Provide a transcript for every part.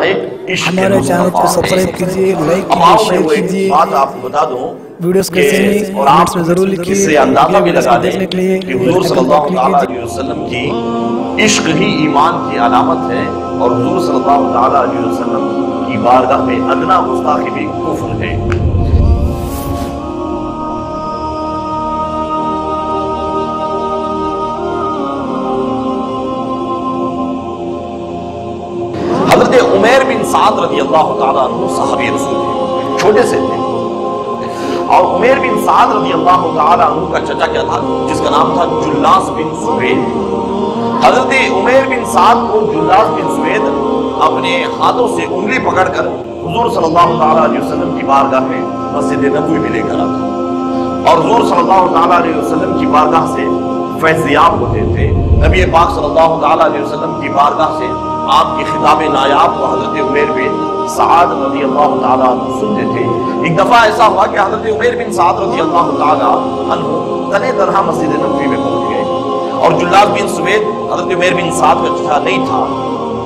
ہے ہمارے چینل کو سبسکرائب کیجیے، لائک کیجیے، شیئر کیجیے، بات آپ کو بتا دوں ویڈیوز کیسے ہیں کمنٹس میں ضرور لکھیے۔ اس سے اندازہ بھی لگا دیکھنے دیں کے لیے کہ حضور صلی اللہ علیہ وسلم کی عشق ہی ایمان کی علامت ہے، اور حضور صلی اللہ علیہ وسلم کی بارگاہ میں ادنا گستاخی بھی کفر ہے۔ حضرت عمیر بن سعد رضی اللہ تعالیٰ عنہ صحابی رسول تھے، چھوٹے سے تھے، اور عمیر بن سعد رضی اللہ تعالیٰ عنہ کا چچا کیا تھا، جس کا نام تھا جلاس بن سوید۔ حضرت عمیر بن سعد کو جلاس بن سوید اپنے ہاتھوں سے انگلی پکڑ کر حضور صلی اللہ علیہ وسلم کی بارگاہ میں مسجد نبوی میں لے کر آتا، اور حضور صلی اللہ علیہ وسلم کی بارگاہ سے فیضیاب ہوتے تھے۔ نبی پاک صلی اللہ علیہ وسلم کی بارگاہ سے آپ کی خطاب نایاب کو حضرت عمیر بن سعد رضی اللہ تعالیٰ عنہ سنتے تھے۔ ایک دفعہ ایسا ہوا کہ حضرت عمیر بن سعد رضی اللہ تعالیٰ عنہ تنہ تنہا مسجد نبوی میں پہنچ گئے، اور جلاس بن سوید حضرت عمیر بن سعد کا چچا نہیں تھا،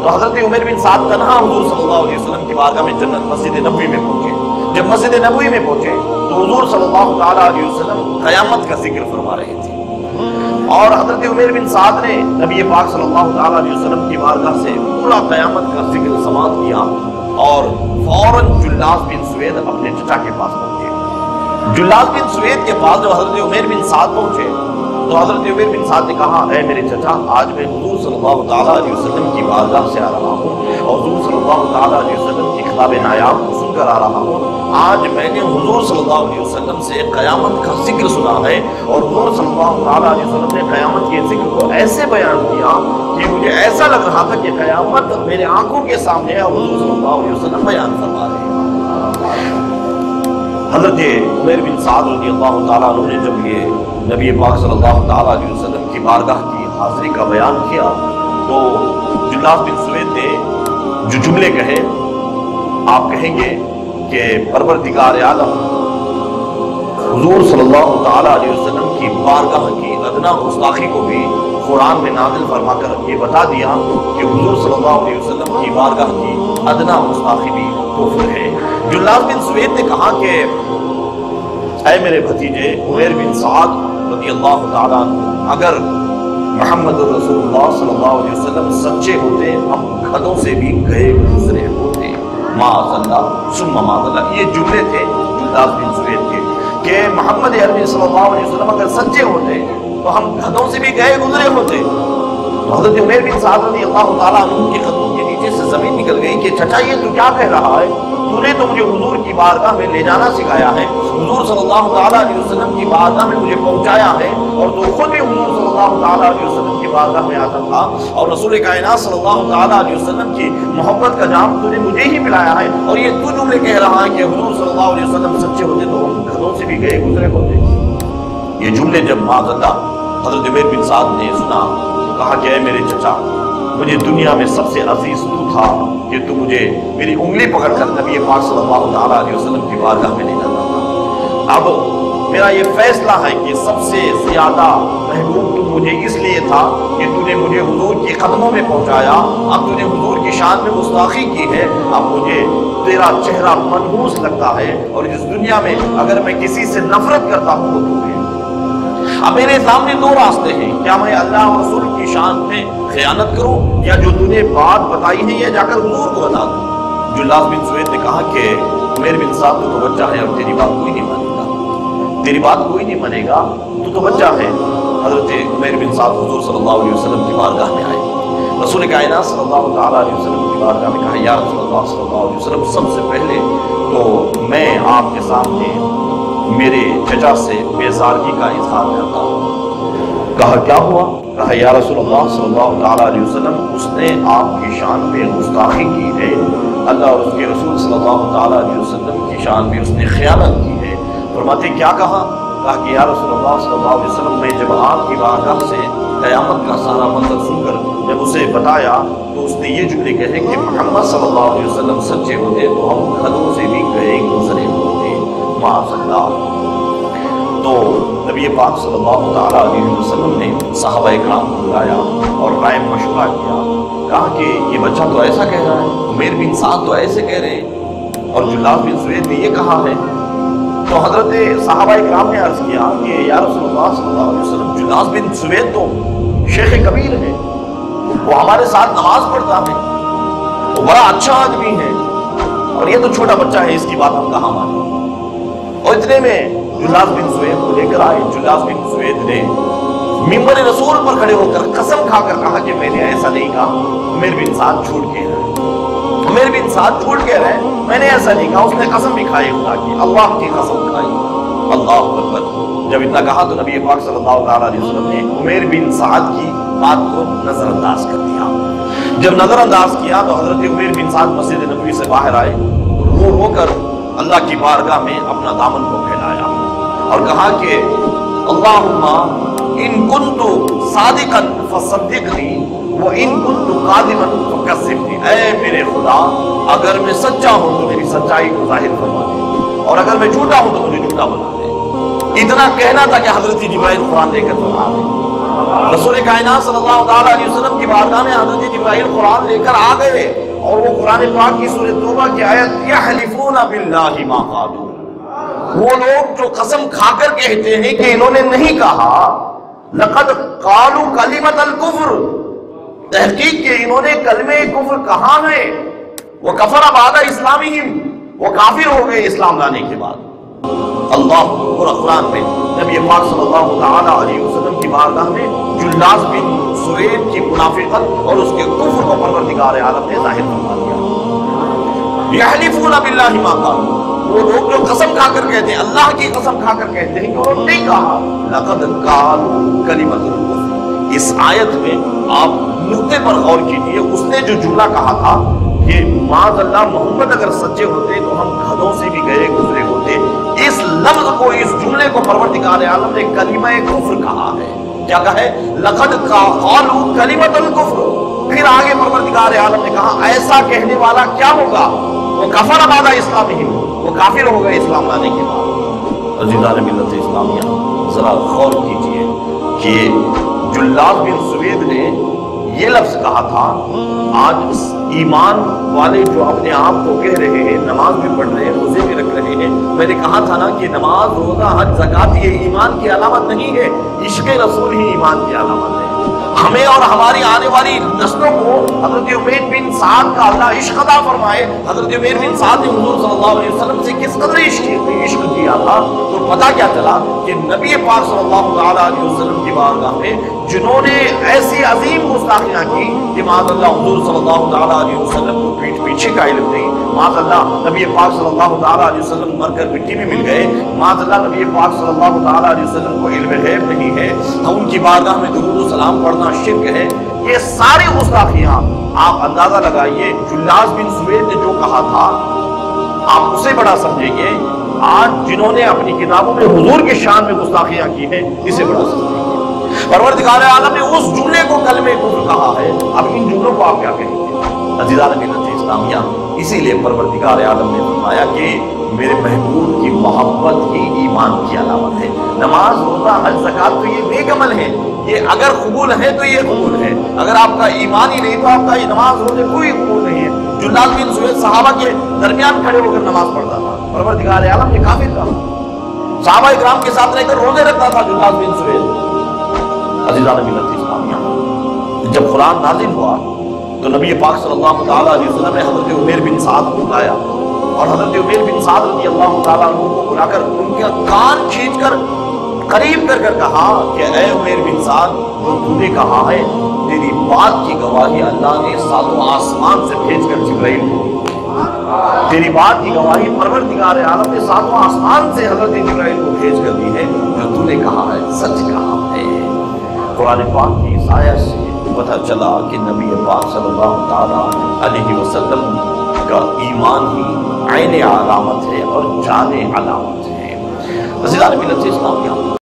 تو حضرت عمیر بن سعد تنہا حضور صلی اللہ علیہ وسلم کی بارگاہ میں جنت مسجد نبوی میں پہنچے۔ جب مسجد نبوی میں پہنچے تو حضور صلی اللہ تعالیٰ علیہ وسلم قیامت کا ذکر فرما رہے تھے، اور حضرت عمیر بن سعد نے نبی پاک صلی اللہ علیہ وسلم کی بارگاہ سے پورا قیامت کا ذکر سماعت کیا، اور فوراً جلاس بن سوید اپنے چچا کے پاس پہنچے۔ جلاس بن سوید کے پاس جب حضرت عمیر بن سعد پہنچے تو حضرت عمیر بن سعد نے کہا، اے میرے چچا، آج میں حضور صلی اللہ علیہ وسلم کی بارگاہ سے آ رہا ہوں، اور حضور صلی اللہ علیہ وسلم کی خطاب نایاب کو سن کر آ رہا ہوں۔ آج میں نے حضور صلی اللہ علیہ وسلم سے قیامت کا ذکر سنا ہے، اور حضور صلی اللہ علیہ وسلم نے قیامت کے ذکر کو ایسے بیان کیا کہ مجھے ایسا لگ رہا تھا کہ قیامت میرے آنکھوں کے سامنے ہے، اور حضور صلی اللہ علیہ وسلم بیان فرما رہے ہیں۔ حضرت عمیر بن سعد رضی اللہ تعالیٰ عنہ نے جب یہ نبی پاک صلی اللہ علیہ وسلم کی بارگاہ کی حاضری کا بیان کیا تو جلاس بن سوید نے جو جملے کہے، آپ کہیں گے کہ پروردگار عالم حضور صلی اللہ علیہ وسلم کی بارگاہ کی ادنا گستاخی کو بھی قرآن میں نازل فرما کر یہ بتا دیا کہ حضور صلی اللہ علیہ وسلم کی بارگاہ کی ادنا گستاخی بھی کفر ہے۔ جلاس بن سوید نے کہا کہ اے میرے بھتیجے عمیر بن سعد رضی اللہ تعالیٰ عنہ، اگر محمد رسول اللہ صلی اللہ علیہ وسلم سچے ہوتے ہم گدھوں سے بھی گئے گزرے ہوتے، معاذ اللہ ثم معاذ اللہ۔ یہ جملے تھے جلاس بن سوید کے کہ محمد عربی صلی اللہ علیہ وسلم اگر سچے ہوتے تو ہم گدھوں سے بھی گئے گزرے ہوتے۔ تو حضرت عمیر بن سعد رضی اللہ تعالیٰ عنہ کے قدموں کے نیچے سے زمین نکل گئی کہ چچا یہ تو کیا کہہ رہا ہے، تو نے تو مجھے حضور کی بارگاہ میں لے جانا سکھایا ہے، حضور صلی اللہ علیہ وسلم کی بارگاہ میں مجھے پہنچایا ہے، اور تو خود بھی حضور صلی اللہ علیہ وسلم کی بارگاہ میں آتا تھا، اور رسول کائنات صلی اللہ علیہ وسلم کی محبت کا جام تو نے مجھے ہی پلایا ہے، اور یہ تو جملے کہہ رہا ہے کہ حضور صلی اللہ علیہ وسلم سچے ہوتے تو ہم گھروں سے بھی گئے گزرے ہوتے۔ یہ جملے جب معاذ اللہ حضرت عمیر بن سعد نے سنا تو کہا کہ اے میرے چچا، مجھے دنیا میں سب سے عزیز تو تھا کہ تو مجھے میری انگلی پکڑ کر نبی پاک صلی اللہ علیہ وسلم کی بارگاہ میں لے جاتا تھا۔ اب میرا یہ فیصلہ ہے کہ سب سے زیادہ محبوب تو مجھے اس لیے تھا کہ تو نے مجھے حضور کے قدموں میں پہنچایا، اب تو نے حضور کی شان میں گستاخی کی ہے، اب مجھے تیرا چہرہ منحوس لگتا ہے، اور اس دنیا میں اگر میں کسی سے نفرت کرتا ہوں وہ تو ہے۔ اب میرے سامنے دو راستے ہیں، کیا میں اللہ اور رسول کی شان میں خیانت کروں، یا جو تو نے بات بتائی ہے یہ جا کر حضور کو بتا دوں۔ جلاس بن سوید نے کہا کہ عمیر بن سعد تو بچہ ہے اور تیری بات کوئی نہیں مانے گا، تیری بات کوئی نہیں مانے گا، تو بچہ ہے۔ حضرت عمیر بن سعد حضور صلی اللہ علیہ وسلم کی بارگاہ میں آئے، رسول کائنات صلی اللہ علیہ وسلم کی بارگاہ میں کہا، یا رسول اللہ صلی اللہ علیہ وسلم، سب سے پہلے تو میں آپ کے سامنے میرے چچا سے بیزارگی کا اظہار کرتا ہوں۔ کہا کیا ہوا؟ کہا یا رسول اللہ صلی اللہ علیہ وسلم، اس نے آپ کی شان میں گستاخی کی ہے، اللہ اور اس کے رسول صلی اللہ علیہ وسلم کی شان میں اس نے خیانت کی ہے۔ فرماتے کیا کہا؟ کہا کہ یا رسول اللہ صلی اللہ علیہ وسلم، میں جب آپ کی بارگاہ سے قیامت کا سارا منظر سن کر جب اسے بتایا تو اس نے یہ جملے کہے کہ محمد صلی اللہ علیہ وسلم سچے ہوتے تو ہم گدھوں سے بھی گئے گزرے ہوتے، معاذ اللہ۔ تو نبی پاک صلی اللہ تعالیٰ علیہ وسلم نے صحابہ اکرام کو بلایا اور رائے مشورہ کیا. کہا کہ یہ بچہ تو ایسا کہہ رہا ہے, عمیر بن سعد تو ایسے کہہ رہے ہیں, اور جلاس بن سوید نے یہ کہا ہے. تو حضرت صحابہ اکرام نے عرض کیا کہ یا رسول اللہ صلی اللہ علیہ وسلم, جلاس بن سوید تو شیخ کبیر ہے, وہ ہمارے ساتھ نماز پڑھتا ہے, وہ بڑا اچھا آدمی ہے, اور یہ تو چھوٹا بچہ ہے, اس کی بات ہم کہاں مانیں. اور اتنے میں جلاس بن سوید کو لے کر آئے. جلاس بن سوید نے منبر رسول پر کھڑے ہو کر قسم کھا کر کہا کہ میں نے ایسا نہیں کہا, عمیر بن سعد جھوٹ کہہ رہا ہے, عمیر بن سعد جھوٹ کہہ رہے ہیں, میں نے ایسا نہیں کہا. اس نے قسم بھی کھائی خدا کی, اللہ کی قسم کھائی. اللہ اکبر. جب اتنا کہا تو نبی پاک صلی اللہ علیہ وسلم نے عمیر بن سعد کی بات کو نظر انداز کر دیا. جب نظر انداز کیا تو حضرت عمیر بن سعد مسجد نبوی سے باہر آئے, رو رو کر اللہ کی بارگاہ میں اپنا دامن کو پھیلایا اور کہا کہ اللہم ان کنت صادقا فصدقنی وان کنت کاذبا فکذبنی. اے میرے خدا, اگر میں سچا ہوں تو میری سچائی کو ظاہر فرما دے, اور اگر میں جھوٹا ہوں تو مجھے جھوٹا بنا دے. اتنا کہنا تھا کہ حضرت جبرائیل قرآن لے کر فرما دے. رسول کائنات صلی اللہ تعالیٰ علیہ وسلم کی بارگاہ میں حضرت جبرائیل قرآن لے کر آ گئے, اور وہ قرآن پاک کی سورۃ توبہ کی آیت یحلفون باللہ ما قالوا, وہ لوگ جو قسم کھا کر کہتے ہیں کہ انہوں نے نہیں کہا, لقد قالوا کلمۃ الکفر, تحقیق کہ انہوں نے کلمہ کفر کہا ہے, وکفر بعد اسلامہم, وہ کافر ہو گئے اسلام لانے کے بعد. اللہ قرآن میں نبی پاک صلی اللہ تعالیٰ علیہ وسلم کی بارگاہ میں جلاس بن سوید کی منافقت اور اس کے کفر کو پروردگار عالم نے ظاہر فرما دیا. یحلفون باللہ ما قالوا, وہ لوگ جو قسم کھا کر کہتے ہیں, اللہ کی قسم کھا کر کہتے ہیں کہ انہوں نے نہیں کہا لقد قالوا کلمۃ الکفر. اس آیت میں آپ نقطے پر غور کیجیے. اس نے جو جملہ کہا تھا کہ معاذ اللہ محمد اگر سچے ہوتے تو ہم گھروں سے بھی گئے گزرے ہوتے, اس لفظ کو, اس جملے کو پروردگار عالم نے کلمہ کفر کہا ہے. کیا کہا ہے؟ لقد قالوا کلمۃ الکفر. پھر آگے پروردگار عالم نے کہا ایسا کہنے والا کیا ہوگا, وہ کفر بعد اسلامہم, وہ کافر ہو گئے اسلام لانے کے بعد. عزیزان ملت اسلامیہ, ذرا غور کیجئے کہ جلاس بن سوید نے یہ لفظ کہا تھا. آج ایمان والے جو اپنے آپ کو کہہ رہے ہیں, نماز بھی پڑھ رہے ہیں, روزے بھی رکھ رہے ہیں, میں نے کہا تھا نا کہ نماز, روزہ, حج, زکوٰۃ یہ ایمان کی علامت نہیں ہے, عشق رسول ہی ایمان کی علامت ہے. ہمیں اور ہماری آنے والی نسلوں کو حضرت عمیر بن سعد کا اللہ عشق عطا فرمائے. حضرت عمیر بن سعد نے حضور صلی اللہ علیہ وسلم سے کس قدر عشق کیا تھا, تو پتہ کیا چلا کہ نبی پاک صلی اللہ تعالیٰ علیہ وسلم کی بارگاہ میں جنہوں نے ایسی عظیم گستاخیاں کی کہ معاذ اللہ حضور صلی اللہ تعالیٰ علیہ وسلم کو پیٹھ پیچھے کا علم نہیں, معاذ اللہ نبی پاک صلی اللہ تعالیٰ علیہ وسلم مر کر مٹی میں مل گئے, معاذ اللہ نبی پاک صلی اللہ تعالیٰ علیہ وسلم کو علم غیب نہیں ہے, ان کی بارگاہ میں درود و سلام پڑھنا شرک ہے. یہ ساری گستاخیاں آپ اندازہ لگائیے. جلاس بن سوید نے جو کہا تھا آپ اسے بڑا سمجھیں گے, آج جنہوں نے اپنی کتابوں میں حضور کی شان میں گستاخیاں کی ہیں اسے بڑا سمجھیں گے. پروردگار عالم نے اس جملے کو کلمہ کفر کہا ہے. اب ان جملوں کو آپ کیا کہیں گے عزیزان ملت اسلامیہ؟ اسی لیے پروردگار عالم نے فرمایا کہ میرے محبوب کی محبت ہی ایمان کی علامت ہے. نماز, روزہ, حج, زکوٰۃ تو یہ نیک عمل ہے, یہ اگر قبول ہے تو یہ قبول ہے. اگر آپ کا ایمان ہی نہیں تو آپ کا یہ نماز, روزے کوئی قبول نہیں ہے. جلاس بن سوید صحابہ کے درمیان کھڑے ہو کر نماز پڑھتا تھا, پروردگار عالم نے کافر کہا. صحابہ اکرام کے ساتھ رہ کر روزے رکھتا تھا جلاس بن سوید. عزیزان ملت اسلامیہ, جب قرآن نازل ہوا تو نبی پاک صلی اللہ تعالیٰ علیہ وسلم نے حضرت عمیر بن سعد کو بلایا, اور حضرت عمیر بن سعد رضی اللہ تعالیٰ عنہ کو بلا کر ان کے کان کھینچ کر قریب کر کہا کہ اے عمیر بن سعد, جو تو نے کہا ہے تیری بات کی گواہی اللہ نے ساتوں آسمان سے بھیج کر جبرائیل کو, تیری بات کی گواہی پروردگار عالم نے ساتوں آسمان سے حضرت جبرائیل کو بھیج کر دی ہے. جو تو نے کہا ہے سچ کہا ہے. قرآن پاک کی اس آیت سے پتہ چلا کہ نبی پاک صلی اللہ تعالیٰ علیہ وسلم کا ایمان ہی عین علامت ہے اور جان علامت ہے. عزیزان ملت اسلامیہ,